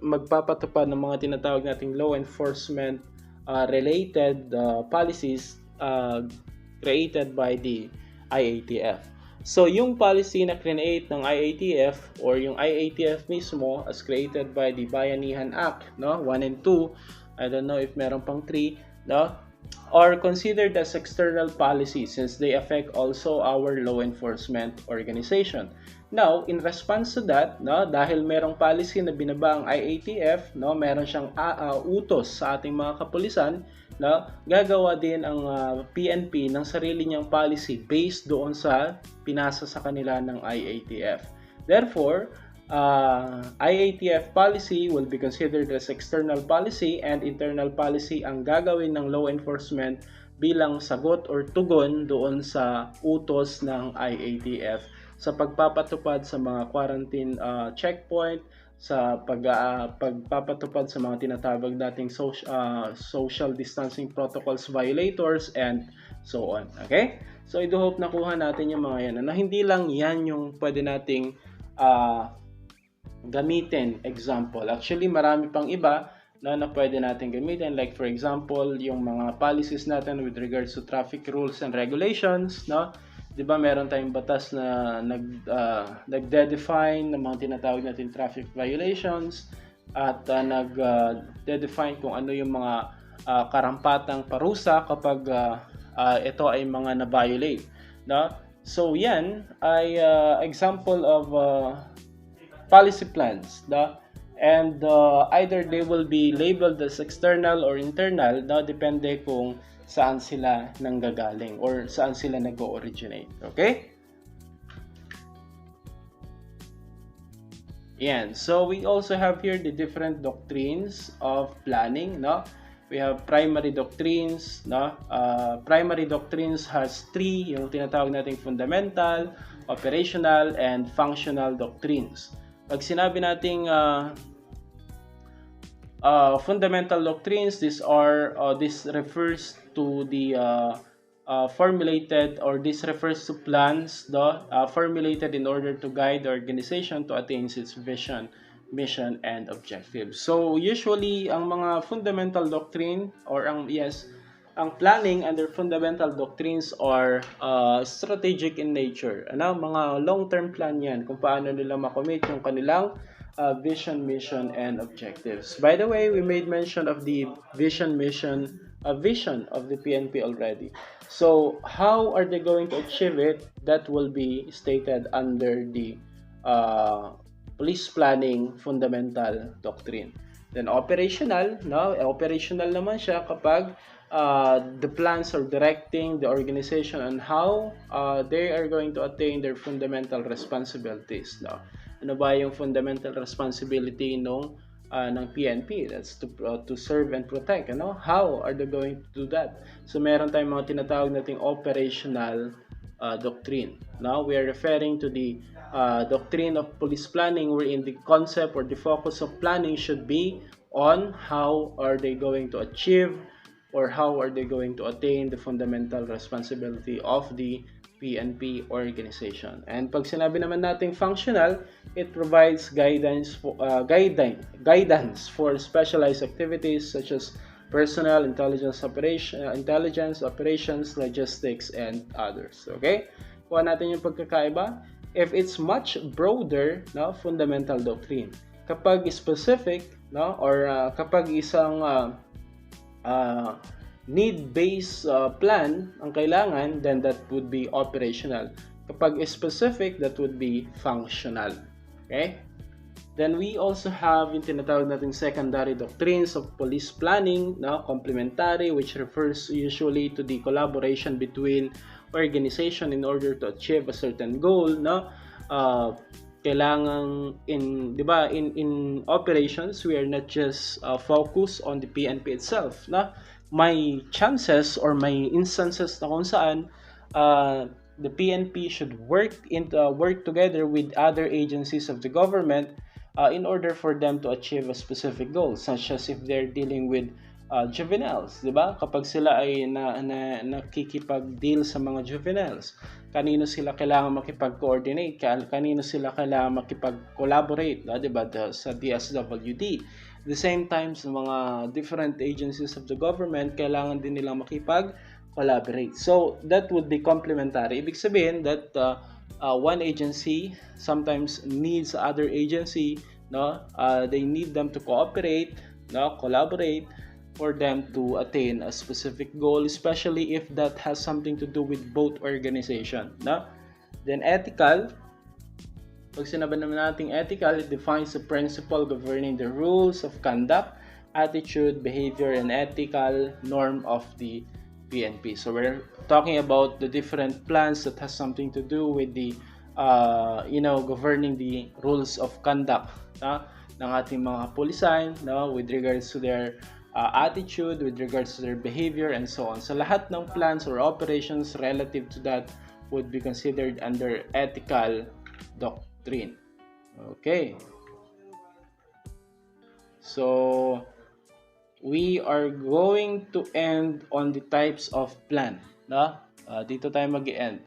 magpapatupad ng mga tinatawag nating law enforcement related policies created by the IATF. So, yung policy na create ng IATF or yung IATF mismo as created by the Bayanihan Act, no? 1 and 2, I don't know if meron pang 3, no? Are considered as external policy since they affect also our law enforcement organization. Now, in response to that, no, dahil merong policy na binaba ang IATF, no, meron siyang utos sa ating mga kapulisan, no, gagawa din ang PNP ng sarili niyang policy based doon sa pinasa sa kanila ng IATF. Therefore, IATF policy will be considered as external policy, and internal policy ang gagawin ng law enforcement bilang sagot or tugon doon sa utos ng IATF sa pagpapatupad sa mga quarantine checkpoint, sa pagpapatupad sa mga tinatawag nating social distancing protocols violators, and so on. Okay? So, I do hope nakuha natin yung mga yan. Na hindi lang yan yung pwede nating gamitin example. Actually, marami pang iba na pwede natin gamitin. Like for example, yung mga policies natin with regards to traffic rules and regulations, no? 'Di ba meron tayong batas na nagde-define ng mga tinatawag natin traffic violations at nagde-define kung ano yung mga karampatang parusa kapag ito ay mga na-violate, no? So yan ay example of policy plans, no? And either they will be labeled as external or internal, no? Depende kung saan sila nanggagaling or saan sila nag-originate. Okay? Yan. So we also have here the different doctrines of planning, no? We have primary doctrines, no? Primary doctrines has 3, yung tinatawag nating fundamental, operational, and functional doctrines. Pag sinabi nating fundamental doctrines, this refers to the formulated, or this refers to plans formulated in order to guide the organization to attain its vision, mission, and objectives. So usually ang mga fundamental doctrine or ang planning under fundamental doctrines are strategic in nature. Mga long-term plan yan kung paano nila makomit yung kanilang vision, mission, and objectives. By the way, we made mention of the vision, mission, vision of the PNP already. So, how are they going to achieve it? That will be stated under the police planning fundamental doctrine. Then operational, no? Operational naman siya kapag the plans are directing the organization on how they are going to attain their fundamental responsibilities, no? Ano ba yung fundamental responsibility ng PNP? That's to serve and protect, ano? How are they going to do that? So meron tayong mga tinatawag nating operational doctrine. Now we are referring to the doctrine of police planning, wherein the concept or the focus of planning should be on how are they going to achieve or how are they going to attain the fundamental responsibility of the PNP organization. And pag sinabi naman nating functional, it provides guidance for specialized activities such as personnel, intelligence operations, logistics, and others. Okay? Kuha natin yung pagkakaiba. If it's much broader, no, fundamental doctrine. Kapag specific, no, or kapag isang uh, need-based plan ang kailangan, then that would be operational. Kapag specific, that would be functional. Okay? Then we also have yung tinatawag nating secondary doctrines of police planning, no? Complementary, which refers usually to the collaboration between organization in order to achieve a certain goal, no? Kailangan di ba, in operations, we are not just focused on the PNP itself, no? May chances or may instances na kung saan the PNP should work together with other agencies of the government in order for them to achieve a specific goal, such as if they're dealing with juveniles, di ba? Kapag sila ay nakikipag-deal sa mga juveniles, kanino sila kailangan makipag-coordinate, kanino sila kailangan makipag-collaborate, di ba? Sa DSWD. The same time, sa mga different agencies of the government, kailangan din nilang makipag-collaborate. So, that would be complementary. Ibig sabihin that one agency sometimes needs other agency, no? They need them to cooperate, no? Collaborate for them to attain a specific goal, especially if that has something to do with both organization, no? Then ethical, pag sinabi naman natin ethical, it defines the principle governing the rules of conduct, attitude, behavior, and ethical norm of the PNP. So we're talking about the different plans that has something to do with the governing the rules of conduct ng ating mga pulisan, no, with regards to their attitude, with regards to their behavior, and so on. So lahat ng plans or operations relative to that would be considered under ethical doctrine. Okay. So we are going to end on the types of plan. No? Dito tayo mag-end.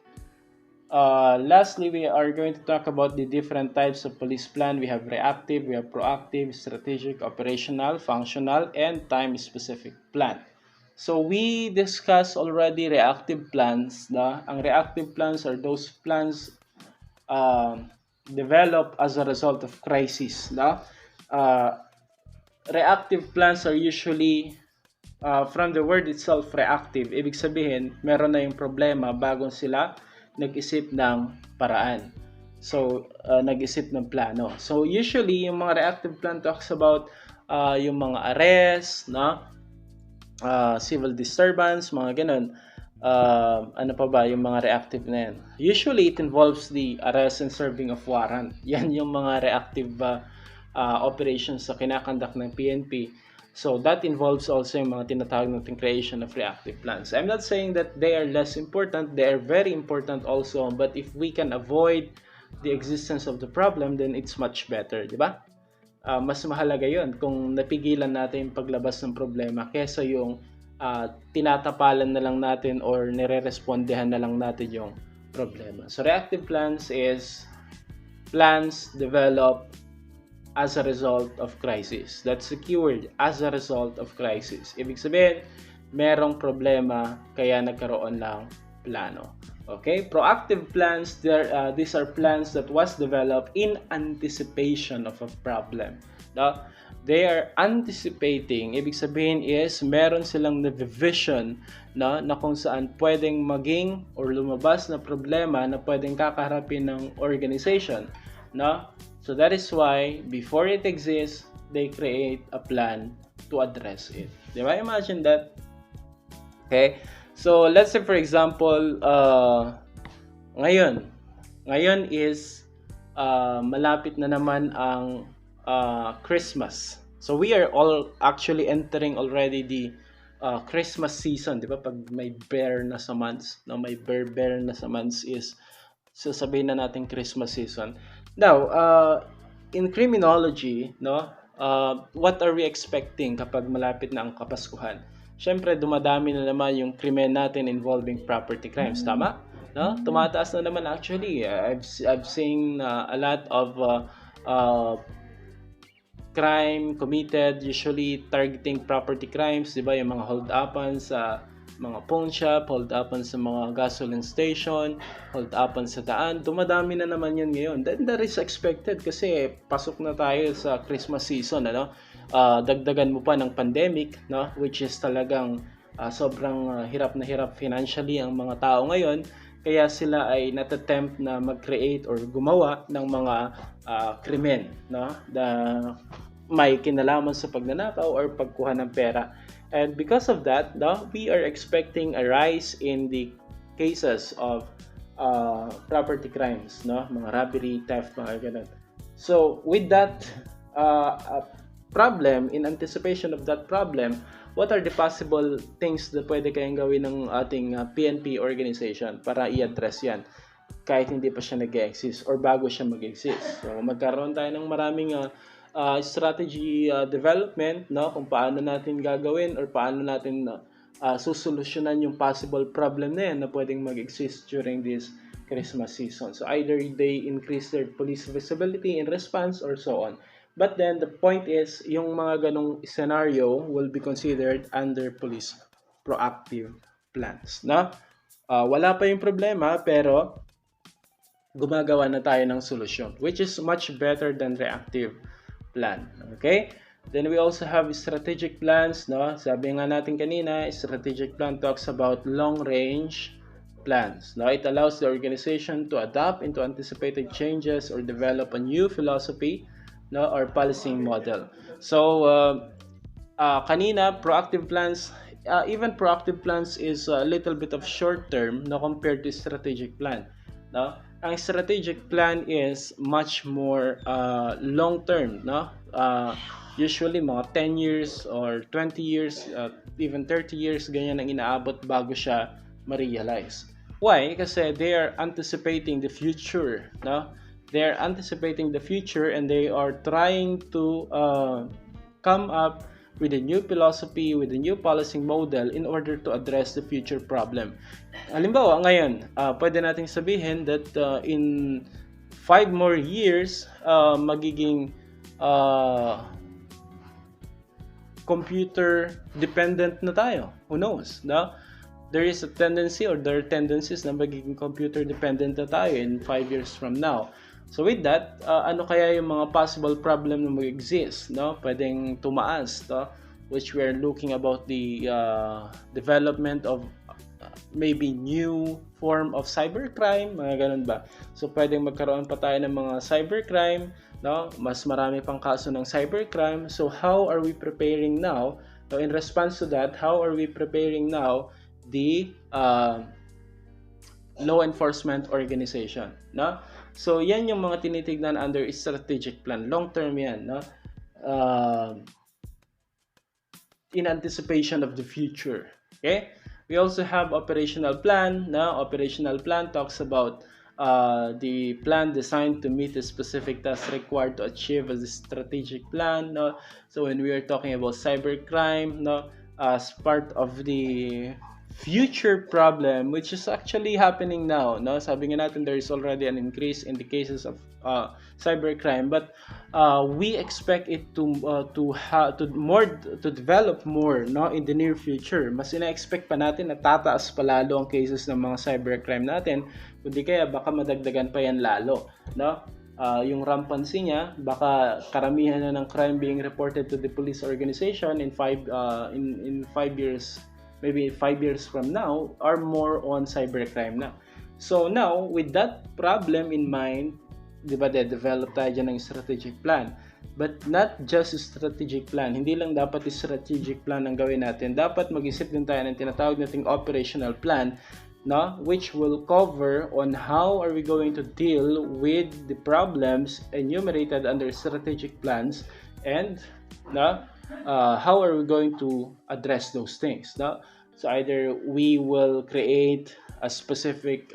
Lastly, we are going to talk about the different types of police plan. We have reactive, we have proactive, strategic, operational, functional, and time-specific plan. So we discussed already reactive plans. No? Ang reactive plans are those plans developed as a result of crisis. No? Reactive plans are usually from the word itself, reactive. Ibig sabihin, meron na yung problema bago sila nag-isip ng paraan. So, nag-isip ng plano. So, usually, yung mga reactive plan talks about yung mga arrest, no? Civil disturbance, mga ganun. Ano pa ba yung mga reactive na yan? Usually, it involves the arrest and serving of warrant. Yan yung mga reactive operations sa kinakandak ng PNP. So that involves also yung mga tinatawag nating creation of reactive plans. I'm not saying that they are less important. They are very important also. But if we can avoid the existence of the problem, then it's much better, di ba? Mas mahalaga yun kung napigilan natin yung paglabas ng problema kesa yung tinatapalan na lang natin or nire-respondehan na lang natin yung problema. So reactive plans is plans developed as a result of crisis. That's the keyword, as a result of crisis. Ibig sabihin, merong problema kaya nagkaroon ng plano. Okay? Proactive plans, these are plans that was developed in anticipation of a problem. No? They are anticipating. Ibig sabihin is, meron silang vision na kung saan pwedeng maging or lumabas na problema na pwedeng kakaharapin ng organization. No? So that is why, before it exists, they create a plan to address it. Di ba? Imagine that. Okay? So, let's say for example, ngayon is malapit na naman ang Christmas. So, we are all actually entering already the Christmas season. Di ba? Pag may bear na sa months, no? May bear na sa months is sasabihin na natin Christmas season. Now, in criminology, no, what are we expecting kapag malapit na ang Kapaskuhan? syempre dumadami na naman yung krimen natin involving property crimes, tama? No? Tumataas na naman actually. I've seen a lot of uh, crime committed usually targeting property crimes, 'di ba? Yung mga hold-upan sa mga pawn shop, hold-upan sa mga gasoline station, hold-upan sa daan. Dumadami na naman 'yun ngayon. Then that is expected kasi pasok na tayo sa Christmas season, ano? Dagdagan mo pa ng pandemic, no? Which is talagang sobrang hirap na hirap financially ang mga tao ngayon. Kaya sila ay natatempt na mag-create or gumawa ng mga krimen, no? May kinalaman sa pagnanakaw or pagkuha ng pera. And because of that, no, we are expecting a rise in the cases of property crimes, no? Mga robbery, theft, mga ganun. So, with that problem, in anticipation of that problem, what are the possible things na pwede kayang gawin ng ating PNP organization para i-address yan kahit hindi pa siya nag-exist or bago siya mag-exist. So, magkaroon tayo ng maraming strategy development, no, kung paano natin gagawin or paano natin susolusyonan yung possible problem na yan na pwedeng mag-exist during this Christmas season. So either they increase their police visibility in response or so on. But then the point is, yung mga ganong scenario will be considered under police proactive plans. No? Wala pa yung problema pero gumagawa na tayo ng solusyon, which is much better than reactive plan. Okay? Then we also have strategic plans, no? Sabi nga natin kanina, strategic plan talks about long-range plans. No? It allows the organization to adapt into anticipated changes or develop a new philosophy, no, or policy model. So, kanina, proactive plans, even proactive plans is a little bit of short term, no, compared to strategic plan. No? Ang strategic plan is much more long term, no? Usually mga 10 years or 20 years, even 30 years ganyan ang inaabot bago siya ma-realize. Why? Kasi they are anticipating the future, no? They are anticipating the future and they are trying to come up with a new philosophy, with a new policy model in order to address the future problem. Halimbawa, ngayon, pwede nating sabihin that in 5 more years, magiging computer dependent na tayo. Who knows? No? There is a tendency or there are tendencies na magiging computer dependent na tayo in 5 years from now. So with that, ano kaya yung mga possible problem na mag-exist, no? Pwedeng tumaas, no? Which we're looking about the development of maybe new form of cybercrime, mga ganun ba? So pwedeng magkaroon pa tayo ng mga cybercrime, no? Mas marami pang kaso ng cybercrime. So how are we preparing now? So in response to that, how are we preparing now the law enforcement organization, no? So yan yung mga tinitignan under strategic plan. Long term yan, no? In anticipation of the future. Okay? We also have operational plan. No? Operational plan talks about the plan designed to meet the specific tasks required to achieve a strategic plan. No? So when we are talking about cybercrime, no, as part of the future problem which is actually happening now, no, sabi nga natin there is already an increase in the cases of cybercrime, but we expect it to develop more, no, in the near future. Mas ina-expect pa natin na tataas pa lalo ang cases ng mga cybercrime natin, kundi kaya baka madagdagan pa yan lalo, no? Yung rampancy niya, baka karamihan na ng crime being reported to the police organization in 5 years, maybe 5 years from now, are more on cybercrime na. So now, with that problem in mind, di ba, develop tayo dyan ng strategic plan. But not just strategic plan. Hindi lang dapat strategic plan ang gawin natin. Dapat mag-isip din tayo ng tinatawag nating operational plan, no, which will cover on how are we going to deal with the problems enumerated under strategic plans and, no, how are we going to address those things, no? So either we will create a specific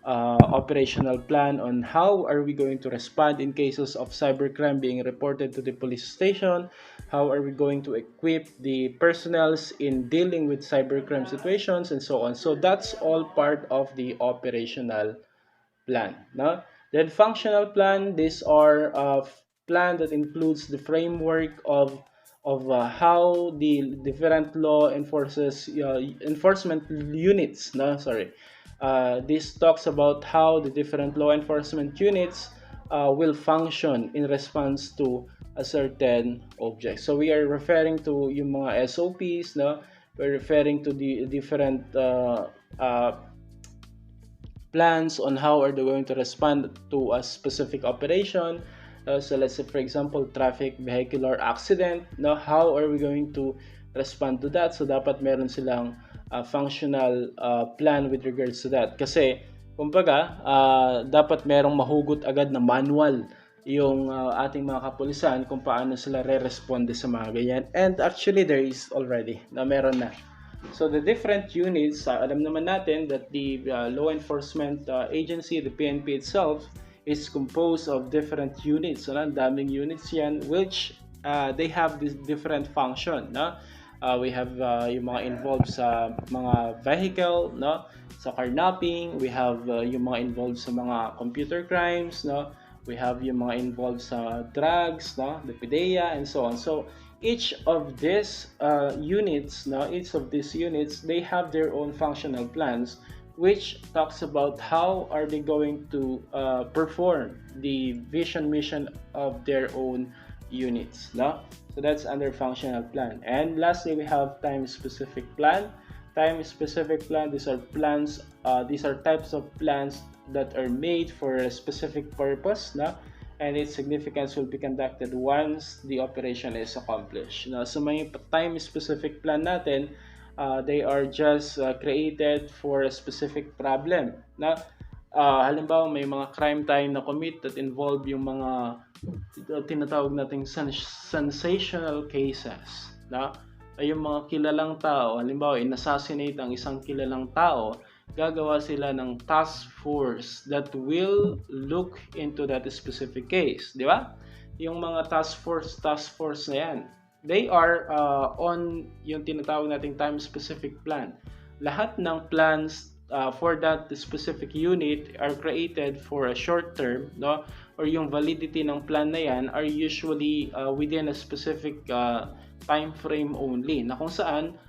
operational plan on how are we going to respond in cases of cybercrime being reported to the police station, how are we going to equip the personnels in dealing with cybercrime situations, and so on. So that's all part of the operational plan. No? Then functional plan, these are plan that includes the framework of how the different law enforcement units. No, sorry. This talks about how the different law enforcement units will function in response to a certain object. So we are referring to yung mga SOPs, no? We're referring to the different plans on how are they going to respond to a specific operation. So let's say, for example, traffic vehicular accident. No, how are we going to respond to that? So dapat meron silang functional plan with regards to that. Kasi kumbaga, dapat merong mahugot agad na manual yung ating mga kapulisan kung paano sila re-responde sa mga ganyan. And actually, there is already na meron na. So the different units, alam naman natin that the law enforcement agency, the PNP itself, is composed of different units. So, ang daming units yan, which they have this different function. No? We have yung mga involved sa mga vehicle, no? Sa carnapping. We have yung mga involved sa mga computer crimes. No? We have yung mga involved sa drugs, no? The PDEA, and so on. So, each of these units, they have their own functional plans, which talks about how are they going to perform the vision mission of their own units. No? So that's under functional plan. And lastly, we have time specific plan. Time specific plan, these are plans, these are types of plans that are made for a specific purpose. No? And its significance will be conducted once the operation is accomplished. Now, so may time-specific plan natin, they are just created for a specific problem. Na, halimbawa, may mga crime tayo na commit that involve yung mga tinatawag nating sensational cases. Na, ay yung mga kilalang tao, halimbawa, in-assassinate ang isang kilalang tao, gagawa sila ng task force that will look into that specific case, di ba? Yung mga task force na yan, they are on yung tinatawag nating time specific plan. Lahat ng plans for that specific unit are created for a short term, no? Or yung validity ng plan na yan are usually within a specific time frame only, na kung saan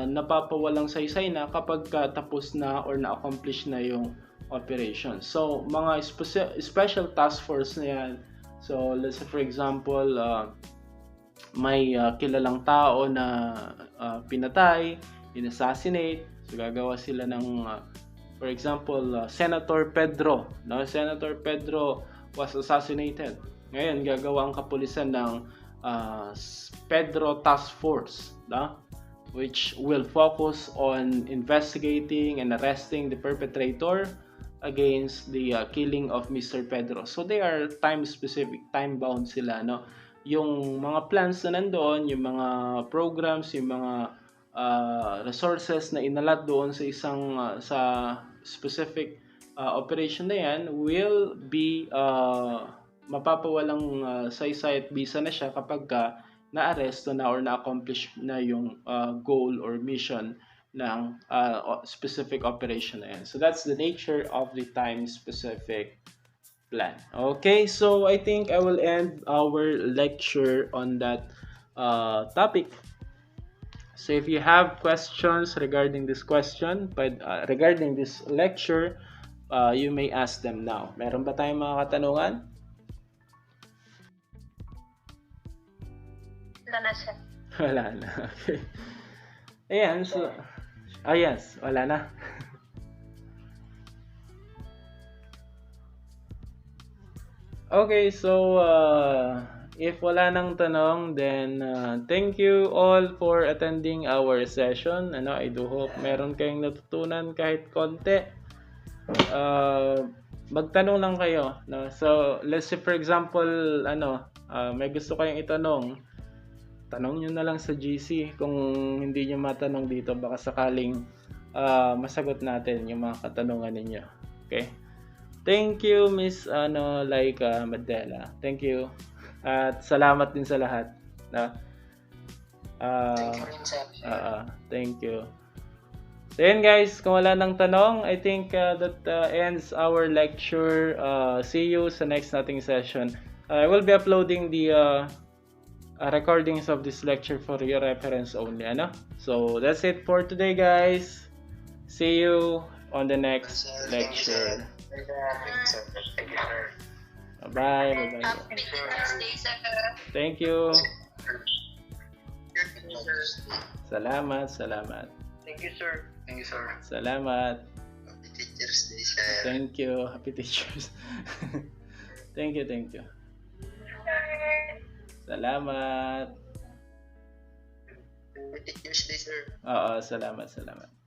napapawalang saysay na kapag tapos na or na-accomplish na yung operation. So, mga special task force na yan. So, let's say for example, may kilalang tao na pinatay, in-assassinate. So, gagawa sila ng, for example, Senator Pedro. No? Senator Pedro was assassinated. Ngayon, gagawa ang kapulisan ng Pedro Task Force. No? Which will focus on investigating and arresting the perpetrator against the killing of Mr. Pedro. So they are time specific, time bound sila, no? Yung mga plans na nandoon, yung mga programs, yung mga resources na inalat doon sa isang sa specific operation na yan will be mapapawalang saysay at bisa na siya kapag na-aresto na or na-accomplish na yung goal or mission ng specific operation na yan. So that's the nature of the time-specific plan. Okay, so I think I will end our lecture on that topic. So if you have questions regarding this regarding this lecture, you may ask them now. Meron ba tayong mga katanungan? Wala na siya. Wala na. Okay. Ayan, so yes, wala na. Okay, so if wala nang tanong, then thank you all for attending our session. I do hope meron kayong natutunan kahit konti. Magtanong lang kayo, no? So let's say for example, may gusto kayong itanong, tanong nyo na lang sa GC. Kung hindi nyo matanong dito, baka sakaling masagot natin yung mga katanungan ninyo. Okay? Thank you, Miss Madela. Thank you. At salamat din sa lahat. Ah, thank you. So yun guys, kung wala nang tanong, I think that ends our lecture. See you sa next nating session. I will be uploading the recordings of this lecture for your reference only. Ano? So that's it for today guys. See you on the next lecture. Thank you, sir. Bye bye. Bye Happy bye. Teacher's Day, sir. Thank you. Thank you, sir. Salamat, salamat. Thank you, sir. Thank you, sir. Salamat. Happy Teacher's Day, sir. Thank you. Happy teachers. Thank you, thank you. Salamat. Happy Teacher's Day, sir. Oo, salamat, salamat.